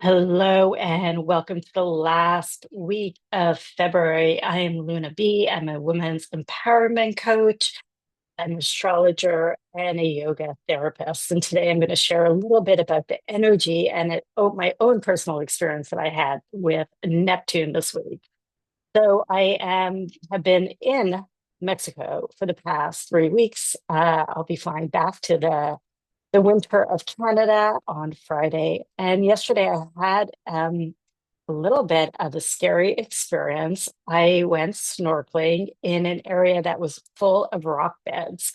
Hello and welcome to the last week of February. I am Luna B. I'm a women's empowerment coach, an astrologer, and a yoga therapist. And today I'm going to share a little bit about the energy and my own personal experience that I had with Neptune this week. So have been in Mexico for the past 3 weeks. I'll be flying back to the winter of Canada on Friday. And yesterday I had a little bit of a scary experience. I went snorkeling in an area that was full of rock beds.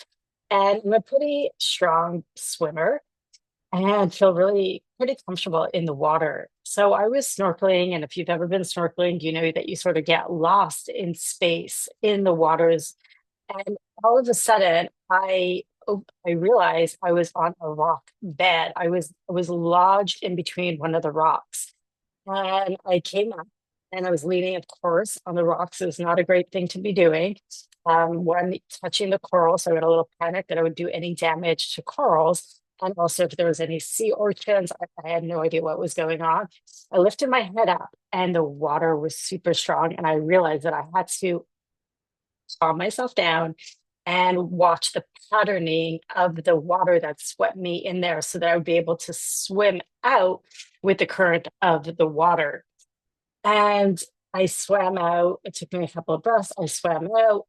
And I'm a pretty strong swimmer and feel really pretty comfortable in the water. So I was snorkeling, and if you've ever been snorkeling, you know that you sort of get lost in space in the waters. And all of a sudden, I realized I was on a rock bed. I was lodged in between one of the rocks. And I came up and I was leaning, of course, on the rocks. It was not a great thing to be doing. One, touching the coral. So I got a little panic that I would do any damage to corals. And also, if there was any sea urchins, I had no idea what was going on. I lifted my head up and the water was super strong. And I realized that I had to calm myself down and watch the patterning of the water that swept me in there so that I would be able to swim out with the current of the water. And I swam out. It took me a couple of breaths. I swam out.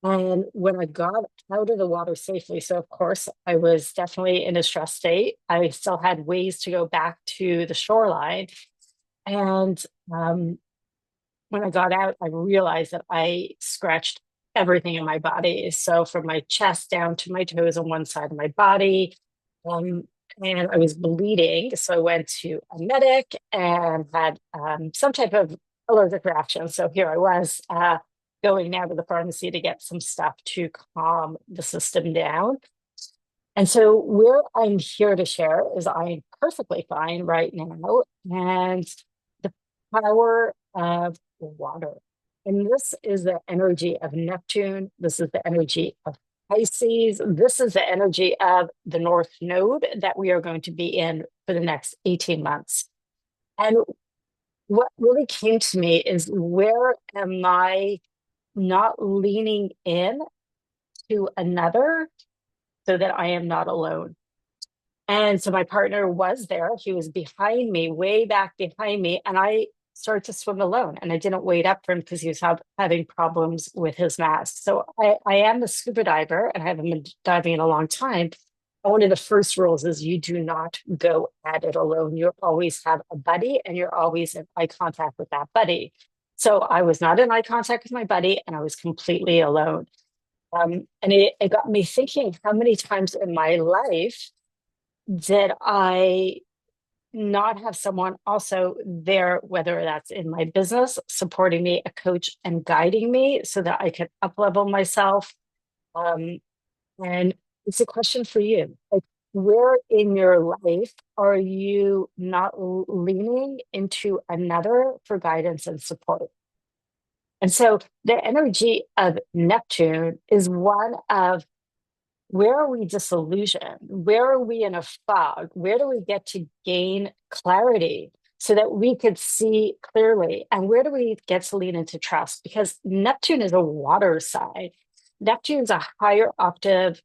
And when I got out of the water safely, so of course, I was definitely in a stress state. I still had ways to go back to the shoreline. And um, when I got out, I realized that I scratched everything in my body. So from my chest down to my toes on one side of my body. Um, and I was bleeding. So I went to a medic and had some type of allergic reaction. So here I was going now to the pharmacy to get some stuff to calm the system down. And so, where I'm here to share is I'm perfectly fine right now. And the power of water. And this is the energy of Neptune. This is the energy of Pisces. This is the energy of the North Node that we are going to be in for the next 18 months. And what really came to me is, where am I not leaning in to another so that I am not alone? And so my partner was there. He was behind me, way back behind me. And I started to swim alone. And I didn't wait up for him because he was having problems with his mask. So I am a scuba diver and I haven't been diving in a long time. One of the first rules is you do not go at it alone. You always have a buddy and you're always in eye contact with that buddy. So I was not in eye contact with my buddy and I was completely alone. And it got me thinking, how many times in my life did I not have someone also there, whether that's in my business, supporting me, a coach and guiding me so that I could up level myself? Um, and it's a question for you. Like, where in your life are you not leaning into another for guidance and support? And so the energy of Neptune is one of, where are we disillusioned? Where are we in a fog? Where do we get to gain clarity so that we could see clearly? And where do we get to lean into trust? Because Neptune is a water sign. Neptune's a higher octave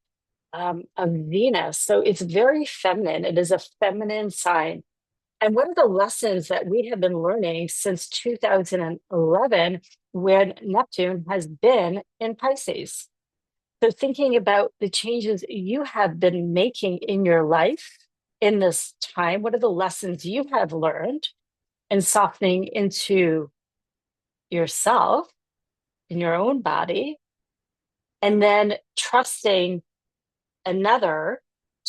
of Venus. So it's very feminine. It is a feminine sign. And one of the lessons that we have been learning since 2011, when Neptune has been in Pisces. So, thinking about the changes you have been making in your life in this time, what are the lessons you have learned, and softening into yourself in your own body, and then trusting another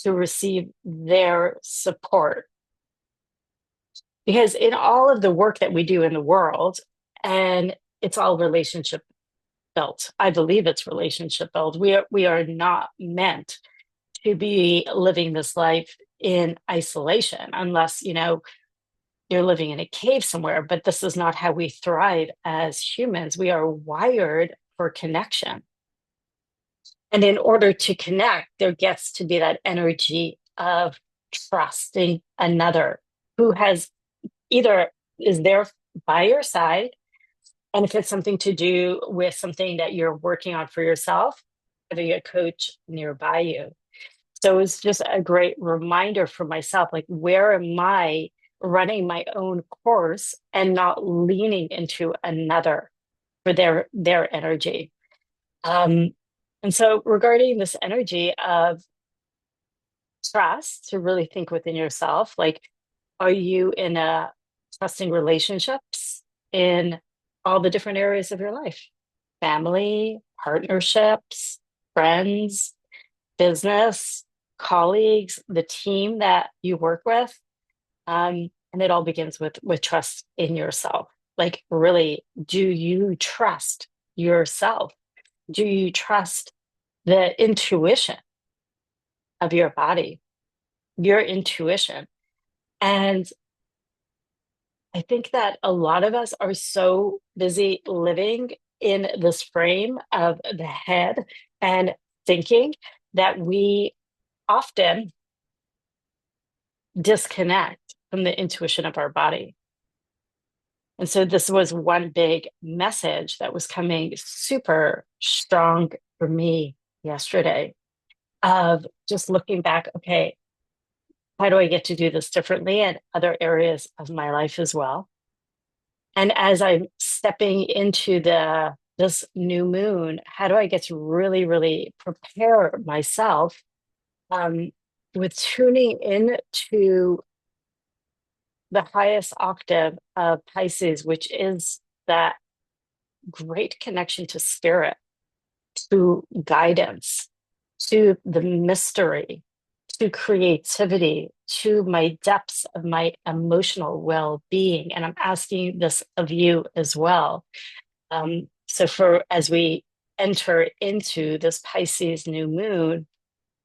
to receive their support? Because in all of the work that we do in the world, and it's all relationship built, I believe it's relationship built. We are not meant to be living this life in isolation unless you're living in a cave somewhere, but this is not how we thrive as humans. We are wired for connection, and in order to connect, there gets to be that energy of trusting another who has either is there by your side, and if it's something to do with something that you're working on for yourself, having a coach nearby you. So it's just a great reminder for myself, like, where am I running my own course and not leaning into another for their energy? Um, and so regarding this energy of trust, to really think within yourself, like, are you in a trusting relationships in all the different areas of your life? Family, partnerships, friends, business, colleagues, the team that you work with. And it all begins with trust in yourself. Like, really, do you trust yourself? Do you trust the intuition of your body, your intuition? And I think that a lot of us are so busy living in this frame of the head and thinking that we often disconnect from the intuition of our body. And so this was one big message that was coming super strong for me yesterday, of just looking back, okay, how do I get to do this differently in other areas of my life as well? And as I'm stepping into the this new moon, how do I get to really, really prepare myself um, with tuning in to the highest octave of Pisces, which is that great connection to spirit, to guidance, to the mystery, to creativity, to my depths of my emotional well-being. And I'm asking this of you as well. So for as we enter into this Pisces new moon,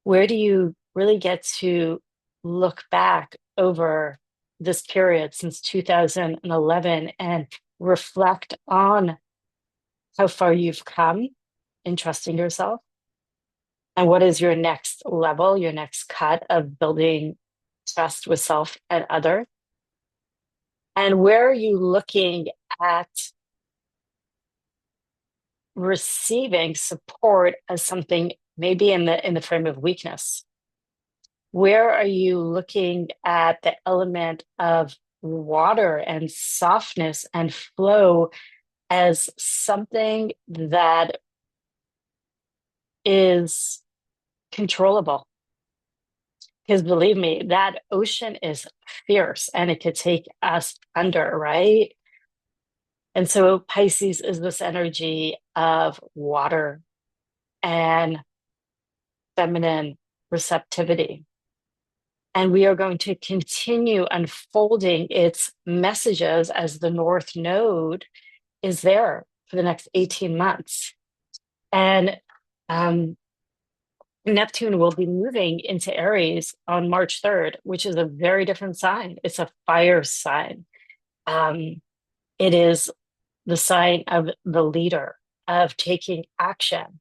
where do you really get to look back over this period since 2011 and reflect on how far you've come in trusting yourself? And what is your next level, your next cut of building trust with self and other? And where are you looking at receiving support as something maybe in the frame of weakness? Where are you looking at the element of water and softness and flow as something that is controllable? Because believe me, that ocean is fierce and it could take us under, right? And so Pisces is this energy of water and feminine receptivity. And we are going to continue unfolding its messages as the North Node is there for the next 18 months. And um, Neptune will be moving into Aries on March 3rd, which is a very different sign. It's a fire sign. Um, it is the sign of the leader, of taking action.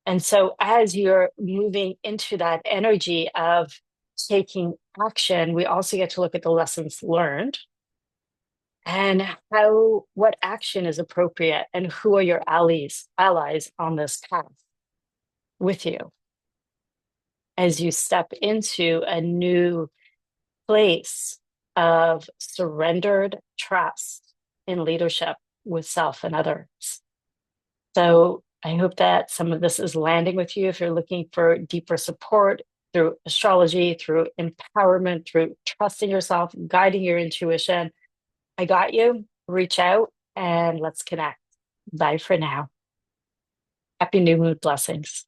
And so, as you're moving into that energy of taking action, we also get to look at the lessons learned and how what action is appropriate and who are your allies on this path with you as you step into a new place of surrendered trust in leadership with self and others. So I hope that some of this is landing with you if you're looking for deeper support through astrology, through empowerment, through trusting yourself, guiding your intuition. I got you. Reach out and let's connect. Bye for now. Happy new moon blessings.